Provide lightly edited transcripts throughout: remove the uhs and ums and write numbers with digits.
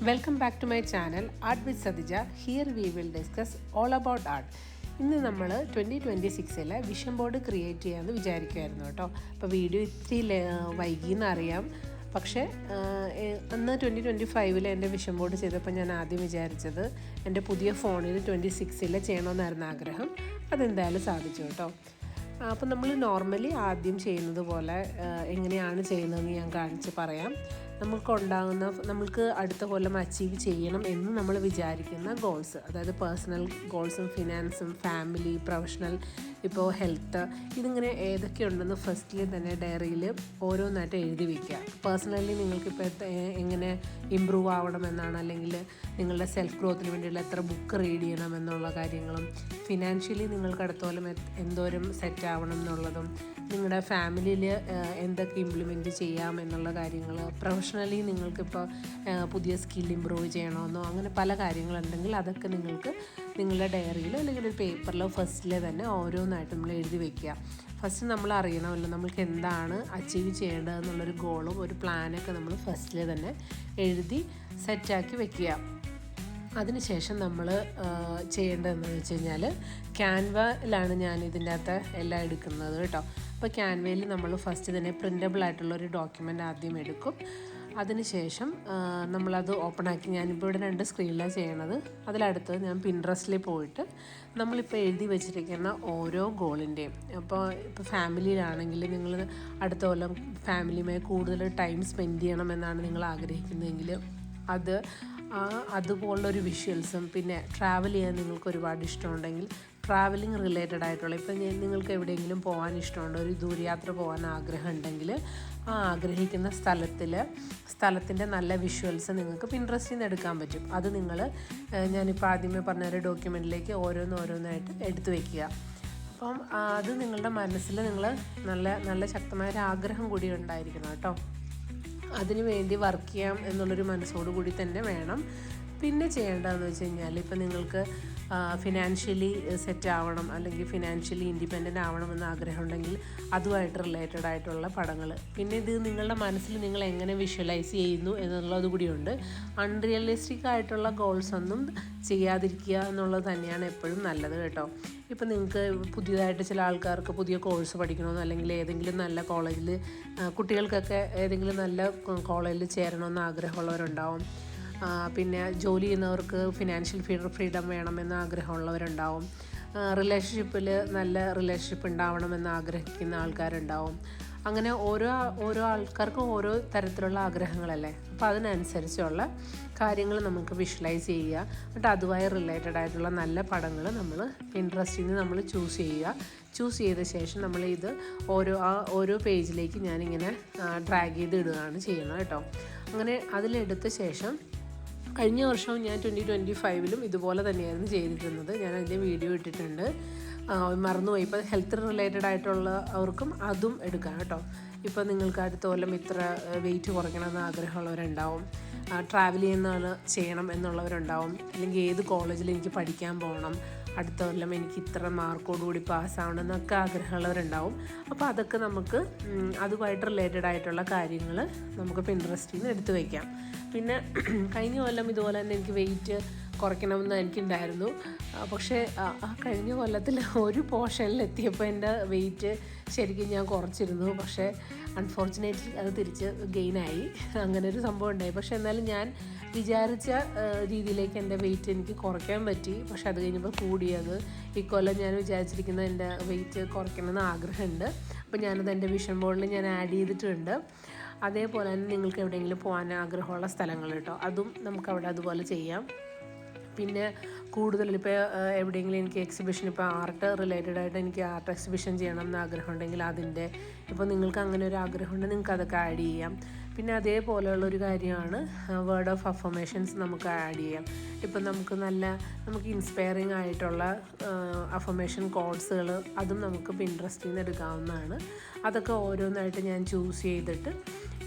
Welcome back to my channel art with Sathija. Here we will discuss all about art. ഇന്ന് നമ്മൾ 2026 vision board create ചെയ്യാമെന്ന് വിചാരിക്കുമായിരുന്നു കേട്ടോ. അപ്പോൾ video ഇത്തിരി വൈകിയെന്നറിയാം. പക്ഷേ അന്ന് 2025 എൻ്റെ വിഷൻ ബോർഡ് ചെയ്തപ്പോൾ ഞാൻ ആദ്യം വിചാരിച്ചത് എൻ്റെ പുതിയ ഫോണിൽ 26 ചെയ്യണമെന്നായിരുന്നു ആഗ്രഹം. അതെന്തായാലും സാധിച്ചു കേട്ടോ. അപ്പോൾ നമ്മൾ നോർമലി ആദ്യം ചെയ്യുന്നത് പോലെ എങ്ങനെയാണ് ചെയ്യുന്നതെന്ന് ഞാൻ കാണിച്ച് പറയാം. നമ്മൾക്ക് അടുത്ത കൊല്ലം അച്ചീവ് ചെയ്യണം എന്ന് നമ്മൾ വിചാരിക്കുന്ന ഗോൾസ്, അതായത് പേഴ്സണൽ ഗോൾസും ഫിനാൻസും ഫാമിലി പ്രൊഫഷണൽ ഇപ്പോൾ ഹെൽത്ത്, ഇതിങ്ങനെ ഏതൊക്കെയുണ്ടെന്ന് ഫസ്റ്റിൽ തന്നെ ഡയറിയിൽ ഓരോന്നായിട്ട് എഴുതി വയ്ക്കുക. പേഴ്സണലി നിങ്ങൾക്കിപ്പോൾ എങ്ങനെ ഇമ്പ്രൂവ് ആവണമെന്നാണ്, അല്ലെങ്കിൽ നിങ്ങളുടെ സെൽഫ് ഗ്രോത്തിന് വേണ്ടിയുള്ള എത്ര ബുക്ക് റീഡ് ചെയ്യണം എന്നുള്ള കാര്യങ്ങളും, ഫിനാൻഷ്യലി നിങ്ങൾക്ക് അടുത്ത കൊല്ലം എന്തോരം സെറ്റ് ആവണം എന്നുള്ളതും, നിങ്ങളുടെ ഫാമിലിയിൽ എന്തൊക്കെ ഇംപ്ലിമെൻറ്റ് ചെയ്യാം എന്നുള്ള കാര്യങ്ങൾ, പ്രൊഫഷണലി നിങ്ങൾക്കിപ്പോൾ പുതിയ സ്കിൽ ഇമ്പ്രൂവ് ചെയ്യണമെന്നോ അങ്ങനെ പല കാര്യങ്ങളുണ്ടെങ്കിൽ അതൊക്കെ നിങ്ങൾക്ക് നിങ്ങളുടെ ഡയറിയിലോ അല്ലെങ്കിൽ ഒരു പേപ്പറിലോ ഫസ്റ്റിൽ തന്നെ ഓരോന്നായിട്ട് നമ്മൾ എഴുതി വയ്ക്കുക. ഫസ്റ്റ് നമ്മൾ അറിയണമല്ലോ നമ്മൾക്ക് എന്താണ് അച്ചീവ് ചെയ്യേണ്ടതെന്നുള്ളൊരു ഗോളും ഒരു പ്ലാനൊക്കെ നമ്മൾ ഫസ്റ്റിൽ തന്നെ എഴുതി സെറ്റാക്കി വയ്ക്കുക. അതിനുശേഷം നമ്മൾ ചെയ്യേണ്ടതെന്ന് വെച്ച് കഴിഞ്ഞാൽ ക്യാൻവയിലാണ് ഞാൻ ഇതിൻ്റെ അകത്ത് എല്ലാം എടുക്കുന്നത് കേട്ടോ. അപ്പോൾ ക്യാൻവയിൽ നമ്മൾ ഫസ്റ്റ് തന്നെ പ്രിൻ്റബിൾ ആയിട്ടുള്ളൊരു ഡോക്യുമെൻ്റ് ആദ്യം എടുക്കും. അതിനുശേഷം നമ്മളത് ഓപ്പണാക്കി, ഞാനിപ്പോൾ ഇവിടെ 2 സ്ക്രീനിലാണ് ചെയ്യണത്. അതിലടുത്ത് ഞാൻ പിൻട്രസ്റ്റിൽ പോയിട്ട് നമ്മളിപ്പോൾ എഴുതി വെച്ചിരിക്കുന്ന ഓരോ ഗോളിൻ്റെയും, ഇപ്പോൾ ഫാമിലിയിലാണെങ്കിൽ നിങ്ങൾ അടുത്ത കൊല്ലം ഫാമിലിയുമായി കൂടുതൽ ടൈം സ്പെൻഡ് ചെയ്യണമെന്നാണ് നിങ്ങൾ ആഗ്രഹിക്കുന്നതെങ്കിൽ അതുപോലുള്ളൊരു വിഷ്വൽസും, പിന്നെ ട്രാവൽ ചെയ്യാൻ നിങ്ങൾക്ക് ഒരുപാട് ഇഷ്ടമുണ്ടെങ്കിൽ ട്രാവലിംഗ് റിലേറ്റഡ് ആയിട്ടുള്ള, ഇപ്പം നിങ്ങൾക്ക് എവിടെയെങ്കിലും പോകാൻ ഇഷ്ടമുണ്ട്, ഒരു ദൂരയാത്ര പോകാൻ ആഗ്രഹം ഉണ്ടെങ്കിൽ ആ ആഗ്രഹിക്കുന്ന സ്ഥലത്തിൻ്റെ നല്ല വിഷ്വൽസ് നിങ്ങൾക്ക് പിൻട്രസ്റ്റിൽ നിന്ന് എടുക്കാൻ പറ്റും. അത് നിങ്ങൾ ഞാനിപ്പോൾ ആദ്യമേ പറഞ്ഞ ഒരു ഡോക്യുമെൻറ്റിലേക്ക് ഓരോന്നായിട്ട് എടുത്തു വയ്ക്കുക. അപ്പം അത് നിങ്ങളുടെ മനസ്സിൽ നിങ്ങൾ നല്ല ശക്തമായൊരു ആഗ്രഹം കൂടി ഉണ്ടായിരിക്കണം കേട്ടോ. അതിനു വേണ്ടി വർക്ക് ചെയ്യാം എന്നുള്ളൊരു മനസ്സോടു കൂടി തന്നെ വേണം. പിന്നെ ചെയ്യേണ്ടതെന്ന് വെച്ച് കഴിഞ്ഞാൽ, ഇപ്പം നിങ്ങൾക്ക് ഫിനാൻഷ്യലി സെറ്റ് ആവണം അല്ലെങ്കിൽ ഫിനാൻഷ്യലി ഇൻഡിപെൻഡൻ്റ് ആവണമെന്ന് ആഗ്രഹമുണ്ടെങ്കിൽ അതുമായിട്ട് റിലേറ്റഡ് ആയിട്ടുള്ള പടങ്ങൾ. പിന്നെ ഇത് നിങ്ങളുടെ മനസ്സിൽ നിങ്ങൾ എങ്ങനെ വിഷ്വലൈസ് ചെയ്യുന്നു എന്നുള്ളത് കൂടിയുണ്ട്. അൺറിയലിസ്റ്റിക് ആയിട്ടുള്ള ഗോൾസ് ഒന്നും ചെയ്യാതിരിക്കുക എന്നുള്ളത് തന്നെയാണ് എപ്പോഴും നല്ലത് കേട്ടോ. ഇപ്പം നിങ്ങൾക്ക് പുതിയതായിട്ട് ചില ആൾക്കാർക്ക് പുതിയ കോഴ്സ് പഠിക്കണമെന്നോ അല്ലെങ്കിൽ ഏതെങ്കിലും നല്ല കോളേജിൽ, കുട്ടികൾക്കൊക്കെ ഏതെങ്കിലും നല്ല കോളേജിൽ ചേരണമെന്ന് ആഗ്രഹമുള്ളവരുണ്ടാവും. പിന്നെ ജോലി ചെയ്യുന്നവർക്ക് ഫിനാൻഷ്യൽ ഫ്രീഡം വേണമെന്ന് ആഗ്രഹമുള്ളവരുണ്ടാവും. റിലേഷൻഷിപ്പിൽ നല്ല റിലേഷൻഷിപ്പ് ഉണ്ടാവണമെന്ന് ആഗ്രഹിക്കുന്ന ആൾക്കാരുണ്ടാവും. അങ്ങനെ ഓരോ ആൾക്കാർക്കും ഓരോ തരത്തിലുള്ള ആഗ്രഹങ്ങളല്ലേ. അപ്പോൾ അതിനനുസരിച്ചുള്ള കാര്യങ്ങൾ നമുക്ക് വിഷ്വലൈസ് ചെയ്യുക. എന്നിട്ട് അതുമായി റിലേറ്റഡ് ആയിട്ടുള്ള നല്ല പടങ്ങൾ നമ്മൾ പിൻട്രസ്റ്റിൽ നിന്ന് നമ്മൾ ചൂസ് ചെയ്ത ശേഷം നമ്മൾ ഇത് ഓരോ പേജിലേക്ക് ഞാനിങ്ങനെ ഡ്രാഗ് ചെയ്ത് ഇടുകയാണ് ചെയ്യുന്നത് കേട്ടോ. അങ്ങനെ അതിലെടുത്ത ശേഷം കഴിഞ്ഞ വർഷവും ഞാൻ 2025 ഇതുപോലെ തന്നെയായിരുന്നു ചെയ്തിരുന്നത്. ഞാൻ അതിൻ്റെ വീഡിയോ ഇട്ടിട്ടുണ്ട്, മറന്നുപോയി. ഇപ്പോൾ ഹെൽത്ത് റിലേറ്റഡ് ആയിട്ടുള്ള അവർക്കും അതും എടുക്കാം കേട്ടോ. ഇപ്പോൾ നിങ്ങൾക്ക് അടുത്ത കൊല്ലം ഇത്ര വെയിറ്റ് കുറയ്ക്കണമെന്ന് ആഗ്രഹമുള്ളവരുണ്ടാവും, ട്രാവൽ ചെയ്യണം എന്നുള്ളവരുണ്ടാവും, അല്ലെങ്കിൽ ഏത് കോളേജിൽ എനിക്ക് പഠിക്കാൻ പോകണം, അടുത്ത കൊല്ലം എനിക്ക് ഇത്ര മാർക്കോടുകൂടി പാസ്സാവണം എന്നൊക്കെ ആഗ്രഹമുള്ളവരുണ്ടാവും. അപ്പോൾ അതൊക്കെ നമുക്ക് അതുമായിട്ട് റിലേറ്റഡ് ആയിട്ടുള്ള കാര്യങ്ങൾ നമുക്ക് പിൻട്രസ്റ്റിൽ നിന്ന് എടുത്തു വയ്ക്കാം. പിന്നെ കഴിഞ്ഞ കൊല്ലം ഇതുപോലെ തന്നെ എനിക്ക് വെയിറ്റ് കുറയ്ക്കണമെന്ന് എനിക്കുണ്ടായിരുന്നു. പക്ഷേ കഴിഞ്ഞ കൊല്ലത്തിൽ ഒരു പോർഷനിലെത്തിയപ്പോൾ എൻ്റെ വെയിറ്റ് ശരിക്കും ഞാൻ കുറച്ചിരുന്നു. പക്ഷേ അൺഫോർച്ചുനേറ്റ്ലി അത് തിരിച്ച് ഗെയിനായി, അങ്ങനെ ഒരു സംഭവം ഉണ്ടായി. പക്ഷേ എന്നാലും ഞാൻ വിചാരിച്ച രീതിയിലേക്ക് എൻ്റെ വെയിറ്റ് എനിക്ക് കുറയ്ക്കാൻ പറ്റി. പക്ഷേ അത് കഴിഞ്ഞപ്പോൾ കൂടിയത്. ഈ കൊല്ലം ഞാൻ വിചാരിച്ചിരിക്കുന്ന എൻ്റെ വെയിറ്റ് കുറയ്ക്കണമെന്ന് ആഗ്രഹമുണ്ട്. അപ്പോൾ ഞാനത് എൻ്റെ വിഷൻ ബോർഡിൽ ഞാൻ ആഡ് ചെയ്തിട്ടുണ്ട്. അതേപോലെ തന്നെ നിങ്ങൾക്ക് എവിടെയെങ്കിലും പോകാൻ ആഗ്രഹമുള്ള സ്ഥലങ്ങൾ കേട്ടോ, അതും നമുക്കവിടെ അതുപോലെ ചെയ്യാം. പിന്നെ കൂടുതലിപ്പോൾ എവിടെയെങ്കിലും എനിക്ക് എക്സിബിഷൻ, ഇപ്പോൾ ആർട്ട് റിലേറ്റഡ് ആയിട്ട് എനിക്ക് ആർട്ട് എക്സിബിഷൻ ചെയ്യണം എന്ന് ആഗ്രഹമുണ്ടെങ്കിൽ അതിൻ്റെ, ഇപ്പോൾ നിങ്ങൾക്ക് അങ്ങനെ ഒരു ആഗ്രഹമുണ്ടെങ്കിൽ നിങ്ങൾക്ക് അതൊക്കെ ആഡ് ചെയ്യാം. പിന്നെ അതേപോലെയുള്ളൊരു കാര്യമാണ് വേർഡ് ഓഫ് അഫർമേഷൻസ് നമുക്ക് ആഡ് ചെയ്യാം. ഇപ്പം നമുക്ക് ഇൻസ്പയറിങ് ആയിട്ടുള്ള അഫർമേഷൻ കോഡ്സുകൾ അതും നമുക്ക് പിൻട്രസ്റ്റിൽ നിന്ന് എടുക്കാവുന്നതാണ്. അതൊക്കെ ഓരോന്നായിട്ട് ഞാൻ ചൂസ് ചെയ്തിട്ട്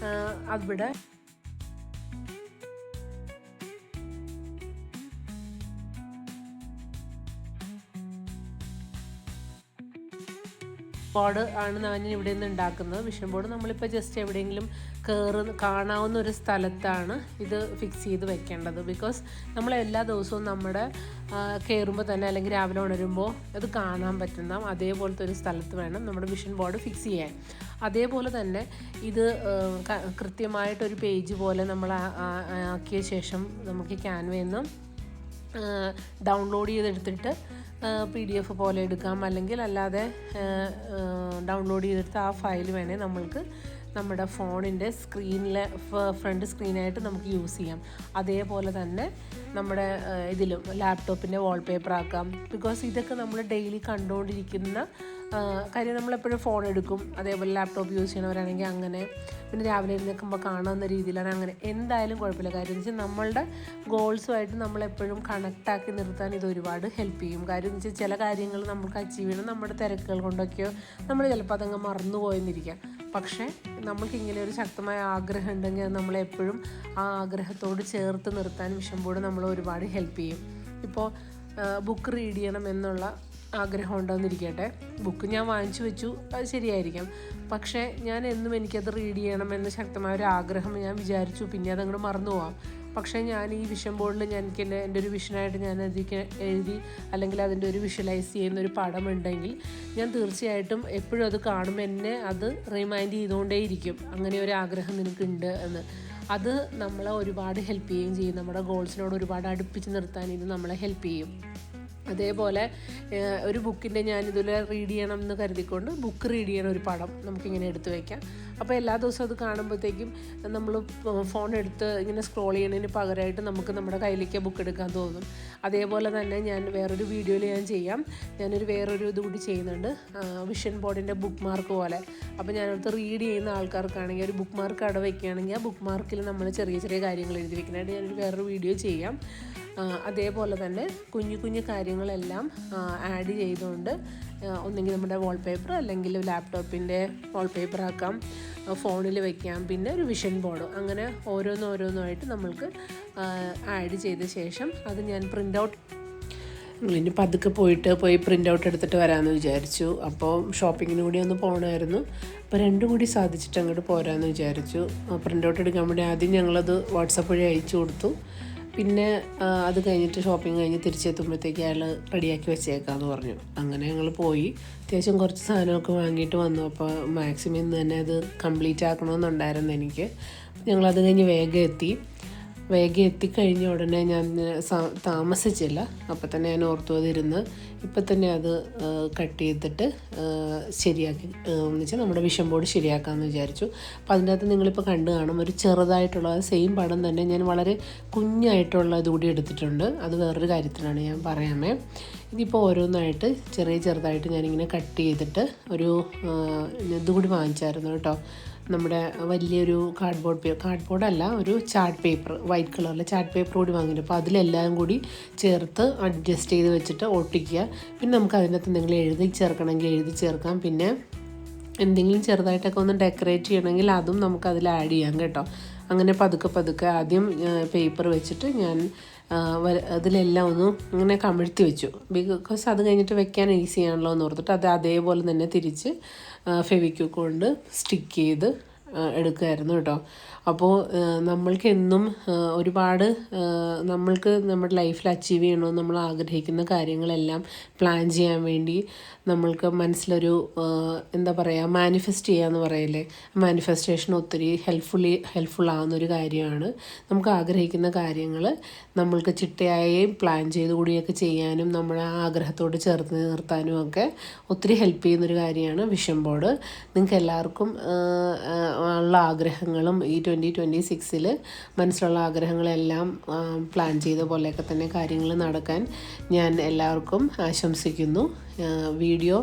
അവിടെ ബോർഡ് ആണ് ഞാൻ ഇവിടെ നിന്ന് ഉണ്ടാക്കുന്നത്. വിഷൻ ബോർഡ് നമ്മളിപ്പോൾ ജസ്റ്റ് എവിടെയെങ്കിലും കാണാവുന്ന ഒരു സ്ഥലത്താണ് ഇത് ഫിക്സ് ചെയ്ത് വെക്കേണ്ടത്. ബിക്കോസ് നമ്മൾ എല്ലാ ദിവസവും നമ്മുടെ കയറുമ്പോൾ തന്നെ അല്ലെങ്കിൽ രാവിലെ ഉണരുമ്പോൾ അത് കാണാൻ പറ്റുന്ന അതേപോലത്തെ ഒരു സ്ഥലത്ത് വേണം നമ്മുടെ വിഷൻ ബോർഡ് ഫിക്സ് ചെയ്യാൻ. അതേപോലെ തന്നെ ഇത് കൃത്യമായിട്ടൊരു പേജ് പോലെ നമ്മൾ ആക്കിയ ശേഷം നമുക്ക് ക്യാൻവയിൽ നിന്ന് ഡൗൺലോഡ് ചെയ്തെടുത്തിട്ട് PDF പോലെ എടുക്കാം, അല്ലെങ്കിൽ അല്ലാതെ ഡൗൺലോഡ് ചെയ്തെടുത്ത് ആ ഫയൽ വേണേൽ നമ്മൾക്ക് നമ്മുടെ ഫോണിൻ്റെ സ്ക്രീനിലെ ഫ്രണ്ട് സ്ക്രീനായിട്ട് നമുക്ക് യൂസ് ചെയ്യാം. അതേപോലെ തന്നെ നമ്മുടെ ഇതിലും ലാപ്ടോപ്പിൻ്റെ വാൾപേപ്പർ ആക്കാം. ബിക്കോസ് ഇതൊക്കെ നമ്മൾ ഡെയിലി കണ്ടുകൊണ്ടിരിക്കുന്ന കാര്യം. നമ്മളെപ്പോഴും ഫോൺ എടുക്കും, അതേപോലെ ലാപ്ടോപ്പ് യൂസ് ചെയ്യണവരാണെങ്കിൽ അങ്ങനെ, പിന്നെ രാവിലെ എഴുന്നേൽക്കുമ്പോൾ കാണാവുന്ന രീതിയിലാണ്. അങ്ങനെ എന്തായാലും കുഴപ്പമില്ല. കാര്യം എന്ന് വെച്ചാൽ നമ്മളുടെ ഗോൾസുമായിട്ട് നമ്മളെപ്പോഴും കണക്റ്റാക്കി നിർത്താൻ ഇത് ഒരുപാട് ഹെൽപ്പ് ചെയ്യും. കാര്യം എന്ന് വെച്ചാൽ ചില കാര്യങ്ങൾ നമുക്ക് അച്ചീവ് ചെയ്യണം, നമ്മുടെ തിരക്കുകൾ കൊണ്ടൊക്കെയോ നമ്മൾ ചിലപ്പോൾ അതങ്ങ് മറന്നു പോയെന്നിരിക്കാം. പക്ഷേ നമ്മൾക്കിങ്ങനെ ഒരു ശക്തമായ ആഗ്രഹം ഉണ്ടെങ്കിൽ അത് നമ്മളെപ്പോഴും ആ ആഗ്രഹത്തോട് ചേർത്ത് നിർത്താൻ വിഷൻ ബോർഡ് നമ്മളെ ഒരുപാട് ഹെൽപ്പ് ചെയ്യും. ഇപ്പോൾ ബുക്ക് റീഡ് ചെയ്യണം എന്നുള്ള ആഗ്രഹം ഉണ്ടോയെന്നിരിക്കട്ടെ, ബുക്ക് ഞാൻ വാങ്ങിച്ചു വെച്ചു, അത് ശരിയായിരിക്കാം. പക്ഷേ ഞാൻ എന്നും എനിക്കത് റീഡ് ചെയ്യണമെന്ന് ശക്തമായ ഒരു ആഗ്രഹം ഞാൻ വിചാരിച്ചു, പിന്നെ അതങ്ങോട്ട് മറന്നു പോവാം. പക്ഷേ ഞാൻ ഈ വിഷൻ ബോർഡിൽ എനിക്ക് എൻ്റെ ഒരു വിഷനായിട്ട് ഞാൻ എഴുതി അല്ലെങ്കിൽ അതിൻ്റെ ഒരു വിഷ്വലൈസ് ചെയ്യുന്നൊരു പടമുണ്ടെങ്കിൽ ഞാൻ തീർച്ചയായിട്ടും എപ്പോഴും അത് കാണുമ്പോൾ എന്നെ അത് റിമൈൻഡ് ചെയ്തുകൊണ്ടേയിരിക്കും, അങ്ങനെ ഒരു ആഗ്രഹം നിനക്കുണ്ട് എന്ന്. അത് നമ്മളെ ഒരുപാട് ഹെൽപ്പ് ചെയ്യുകയും ചെയ്യും. നമ്മുടെ ഗോൾസിനോട് ഒരുപാട് അടുപ്പിച്ച് നിർത്താൻ ഇത് നമ്മളെ ഹെൽപ്പ് ചെയ്യും. അതേപോലെ ഒരു ബുക്കിൻ്റെ ഞാനിതുപോലെ റീഡ് ചെയ്യണം എന്ന് കരുതിക്കൊണ്ട് ബുക്ക് റീഡ് ചെയ്യണ ഒരു പടം നമുക്കിങ്ങനെ എടുത്ത് വയ്ക്കാം. അപ്പോൾ എല്ലാ ദിവസവും അത് കാണുമ്പോഴത്തേക്കും നമ്മൾ ഫോൺ എടുത്ത് ഇങ്ങനെ സ്ക്രോൾ ചെയ്യണതിന് പകരമായിട്ട് നമുക്ക് നമ്മുടെ കയ്യിലേക്ക് ബുക്ക് എടുക്കാൻ തോന്നും. അതേപോലെ തന്നെ ഞാൻ വേറൊരു വീഡിയോയിൽ ഞാനൊരു വേറൊരു ഇത് കൂടി ചെയ്യുന്നുണ്ട്, വിഷൻ ബോർഡിൻ്റെ ബുക്ക് മാർക്ക് പോലെ. അപ്പോൾ ഞാനടുത്ത് റീഡ് ചെയ്യുന്ന ആൾക്കാർക്കാണെങ്കിൽ ഒരു ബുക്ക് മാർക്ക് അവിടെ വയ്ക്കുകയാണെങ്കിൽ ആ ബുക്ക് മാർക്കിൽ നമ്മൾ ചെറിയ ചെറിയ കാര്യങ്ങൾ എഴുതി വെക്കാനായിട്ട് ഞാനൊരു വേറൊരു വീഡിയോ ചെയ്യാം. അതേപോലെ തന്നെ കുഞ്ഞു കുഞ്ഞു കാര്യങ്ങളെല്ലാം ആഡ് ചെയ്തുകൊണ്ട് ഒന്നെങ്കിൽ നമ്മുടെ വാൾപേപ്പർ അല്ലെങ്കിൽ ലാപ്ടോപ്പിൻ്റെ വാൾപേപ്പർ ആക്കാം, ഫോണിൽ വയ്ക്കാം, പിന്നെ ഒരു വിഷൻ ബോർഡ്, അങ്ങനെ ഓരോന്നായിട്ട് നമ്മൾക്ക് ആഡ് ചെയ്ത ശേഷം അത് ഞാൻ പ്രിൻ്റ് ഔട്ട് ഇനി പതുക്കെ പോയി പ്രിൻ്റ് ഔട്ട് എടുത്തിട്ട് വരാമെന്ന് വിചാരിച്ചു. അപ്പോൾ ഷോപ്പിങ്ങിന് കൂടി ഒന്ന് പോകണമായിരുന്നു. അപ്പോൾ രണ്ടും കൂടി സാധിച്ചിട്ട് അങ്ങോട്ട് പോരാമെന്ന് വിചാരിച്ചു. പ്രിൻ്റ് ഔട്ട് എടുക്കാൻ വേണ്ടി ആദ്യം ഞങ്ങളത് വാട്സപ്പ് വഴി അയച്ചു കൊടുത്തു. പിന്നെ അത് കഴിഞ്ഞിട്ട് ഷോപ്പിംഗ് കഴിഞ്ഞ് തിരിച്ചെത്തുമ്പോഴത്തേക്ക് അയാൾ റെഡിയാക്കി വെച്ചേക്കാമെന്ന് പറഞ്ഞു. അങ്ങനെ ഞങ്ങൾ പോയി അത്യാവശ്യം കുറച്ച് സാധനമൊക്കെ വാങ്ങിയിട്ട് വന്നു. അപ്പോൾ മാക്സിമം ഇന്ന് തന്നെ അത് കംപ്ലീറ്റ് ആക്കണമെന്നുണ്ടായിരുന്നു എനിക്ക്. ഞങ്ങളത് കഴിഞ്ഞ് വേഗം എത്തിക്കഴിഞ്ഞ ഉടനെ ഞാൻ താമസിച്ചില്ല. അപ്പം തന്നെ ഞാൻ ഓർത്തു അതിരുന്ന് ഇപ്പം തന്നെ അത് കട്ട് ചെയ്തിട്ട് ശരിയാക്കി എന്ന് വെച്ചാൽ നമ്മുടെ വിഷൻ ബോർഡ് ശരിയാക്കാമെന്ന് വിചാരിച്ചു. അപ്പോൾ അതിൻ്റെ അകത്ത് നിങ്ങളിപ്പോൾ കണ്ടു കാണും, ഒരു ചെറുതായിട്ടുള്ള സെയിം പടം തന്നെ ഞാൻ വളരെ കുഞ്ഞായിട്ടുള്ള ഇതുകൂടി എടുത്തിട്ടുണ്ട്. അത് വേറൊരു കാര്യത്തിനാണ് ഞാൻ പറയാമേ. ഇതിപ്പോൾ ഓരോന്നായിട്ട് ചെറുതായിട്ട് ഞാനിങ്ങനെ കട്ട് ചെയ്തിട്ട് ഒരു ഇതുകൂടി വാങ്ങിച്ചായിരുന്നു കേട്ടോ. നമ്മുടെ വലിയൊരു കാർഡ്ബോർഡല്ല, ഒരു ചാർട്ട് പേപ്പർ, വൈറ്റ് കളറിലെ ചാർട്ട് പേപ്പർ കൂടി വാങ്ങിയിട്ട് അപ്പോൾ അതിലെല്ലാം കൂടി ചേർത്ത് അഡ്ജസ്റ്റ് ചെയ്ത് വെച്ചിട്ട് ഒട്ടിക്കുക. പിന്നെ നമുക്ക് അതിനകത്ത് എന്തെങ്കിലും എഴുതി ചേർക്കണമെങ്കിൽ എഴുതി ചേർക്കാം. പിന്നെ എന്തെങ്കിലും ചെറുതായിട്ടൊക്കെ ഒന്ന് ഡെക്കറേറ്റ് ചെയ്യണമെങ്കിൽ അതും നമുക്ക് അതിൽ ആഡ് ചെയ്യാം കേട്ടോ. അങ്ങനെ പതുക്കെ ആദ്യം പേപ്പർ വെച്ചിട്ട് ഞാൻ അതിലെല്ലാം ഒന്ന് ഇങ്ങനെ കമിഴ്ത്തി വെച്ചു. ബിക്കോസ് അത് കഴിഞ്ഞിട്ട് വെക്കാൻ ഈസി ആണല്ലോ എന്ന് ഓർത്തിട്ട് അത് അതേപോലെ തന്നെ തിരിച്ച് ഫെവിക്വിക്ക് കൊണ്ട് സ്റ്റിക്ക് ചെയ്ത് എടുക്കുമായിരുന്നു കേട്ടോ. അപ്പോൾ നമ്മൾക്ക് എന്നും ഒരുപാട് നമ്മൾക്ക് നമ്മുടെ ലൈഫിൽ അച്ചീവ് ചെയ്യണമെന്ന് നമ്മൾ ആഗ്രഹിക്കുന്ന കാര്യങ്ങളെല്ലാം പ്ലാൻ ചെയ്യാൻ വേണ്ടി നമ്മൾക്ക് മനസ്സിലൊരു എന്താ പറയുക, മാനിഫെസ്റ്റ് ചെയ്യാന്ന് പറയില്ലേ, മാനിഫെസ്റ്റേഷൻ ഒത്തിരി ഹെൽപ്ഫുള്ളാകുന്നൊരു കാര്യമാണ്. നമുക്ക് ആഗ്രഹിക്കുന്ന കാര്യങ്ങൾ നമ്മൾക്ക് ചിട്ടയായി പ്ലാൻ ചെയ്ത് കൂടിയൊക്കെ ചെയ്യാനും നമ്മുടെ ആഗ്രഹത്തോട് ചേർത്ത് നിർത്താനും ഒക്കെ ഒത്തിരി ഹെൽപ്പ് ചെയ്യുന്നൊരു കാര്യമാണ് വിഷൻ ബോർഡ്. നിങ്ങൾക്ക് എല്ലാവർക്കും ഉള്ള ആഗ്രഹങ്ങളും ഈ 2026 മനസ്സിലുള്ള ആഗ്രഹങ്ങളെല്ലാം പ്ലാൻ ചെയ്ത പോലെയൊക്കെ തന്നെ കാര്യങ്ങൾ നടക്കാൻ ഞാൻ എല്ലാവർക്കും ആശംസിക്കുന്നു. വീഡിയോ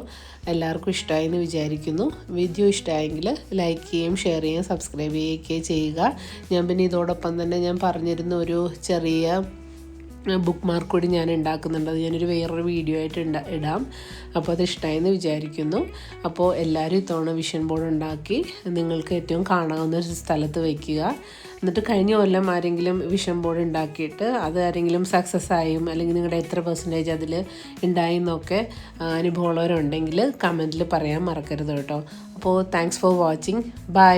എല്ലാവർക്കും ഇഷ്ടമായി എന്ന് വിചാരിക്കുന്നു. വീഡിയോ ഇഷ്ടമായെങ്കിൽ ലൈക്ക് ചെയ്യുകയും ഷെയർ ചെയ്യുകയും സബ്സ്ക്രൈബ് ചെയ്യുകയൊക്കെ ചെയ്യുക. ഞാൻ പിന്നെ ഇതോടൊപ്പം തന്നെ ഞാൻ പറഞ്ഞിരുന്ന ഒരു ചെറിയ ബുക്ക് മാർക്ക് കൂടി ഞാൻ ഉണ്ടാക്കുന്നുണ്ട്. അത് ഞാനൊരു വേറൊരു വീഡിയോ ആയിട്ട് ഇടാം. അപ്പോൾ അത് ഇഷ്ടമായെന്ന് വിചാരിക്കുന്നു. അപ്പോൾ എല്ലാവരും ഇത്തവണ വിഷൻ ബോർഡ് ഉണ്ടാക്കി നിങ്ങൾക്ക് ഏറ്റവും കാണാവുന്ന ഒരു സ്ഥലത്ത് വയ്ക്കുക. എന്നിട്ട് കഴിഞ്ഞ കൊല്ലം ആരെങ്കിലും വിഷൻ ബോർഡ് ഉണ്ടാക്കിയിട്ട് അത് ആരെങ്കിലും സക്സസ് ആയും അല്ലെങ്കിൽ നിങ്ങളുടെ എത്ര പെർസെൻറ്റേജ് അതിൽ ഉണ്ടായി എന്നൊക്കെ അനുഭവമുള്ളവരുണ്ടെങ്കിൽ കമൻറ്റിൽ പറയാൻ മറക്കരുത് കേട്ടോ. അപ്പോൾ താങ്ക്സ് ഫോർ വാച്ചിങ്. ബൈ.